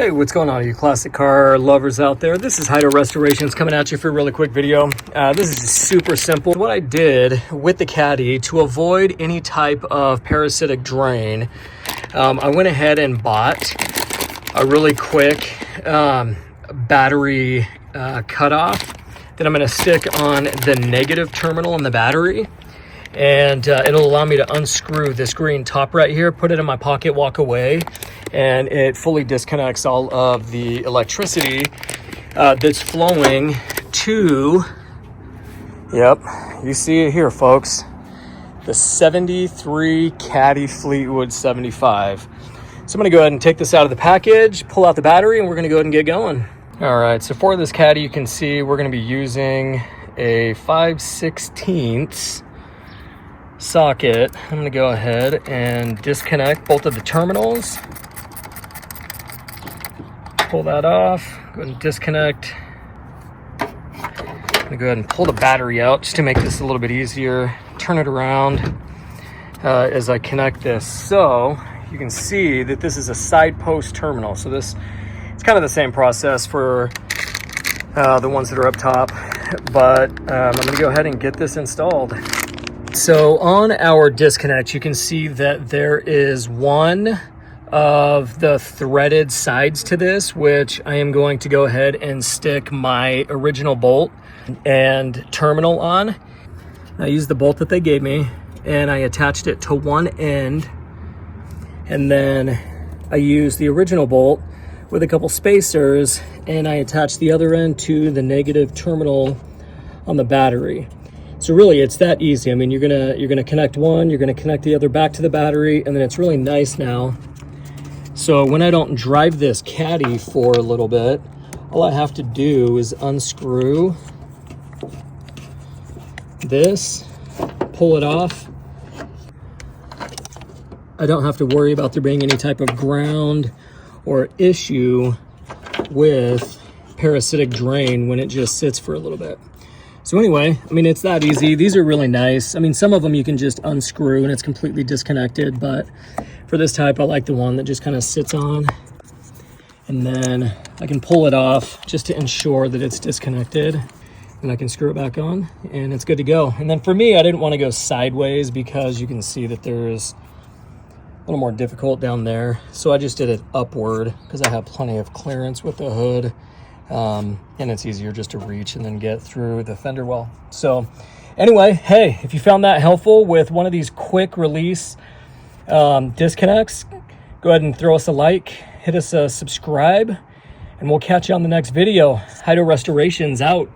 Hey, what's going on, you classic car lovers out there? This is Hydo Restorations coming at you for a really quick video. This is just super simple. What I did with the Caddy to avoid any type of parasitic drain, I went ahead and bought a really quick battery cutoff that I'm going to stick on the negative terminal in the battery. And it'll allow me to unscrew this green top right here, put it in my pocket, walk away, and it fully disconnects all of the electricity that's flowing to, yep, you see it here, folks, the 73 Caddy Fleetwood 75. So I'm going to go ahead and take this out of the package, pull out the battery, and we're going to go ahead and get going. All right, so for this Caddy, you can see we're going to be using a 5/16 socket. I'm going to go ahead and disconnect both of the terminals. Pull that off. Go ahead and disconnect. I'm going to go ahead and pull the battery out just to make this a little bit easier. Turn it around as I connect this. So you can see that this is a side post terminal. So it's kind of the same process for the ones that are up top, but I'm going to go ahead and get this installed. So on our disconnect, you can see that there is one of the threaded sides to this, which I am going to go ahead and stick my original bolt and terminal on. I used the bolt that they gave me and I attached it to one end, and then I used the original bolt with a couple spacers and I attached the other end to the negative terminal on the battery. So really, it's that easy. I mean, you're gonna connect one, you're gonna connect the other back to the battery, and then it's really nice now. So when I don't drive this Caddy for a little bit, all I have to do is unscrew this, pull it off. I don't have to worry about there being any type of ground or issue with parasitic drain when it just sits for a little bit. So anyway, I mean, it's that easy. These are really nice. I mean, some of them you can just unscrew and it's completely disconnected, but for this type, I like the one that just kind of sits on, and then I can pull it off just to ensure that it's disconnected, and I can screw it back on and it's good to go. And then for me, I didn't want to go sideways because you can see that there's a little more difficult down there. So I just did it upward because I have plenty of clearance with the hood. And it's easier just to reach and then get through the fender well. So anyway, hey, if you found that helpful with one of these quick release disconnects, go ahead and throw us a like, hit us a subscribe, and we'll catch you on the next video. Hydo Restorations out.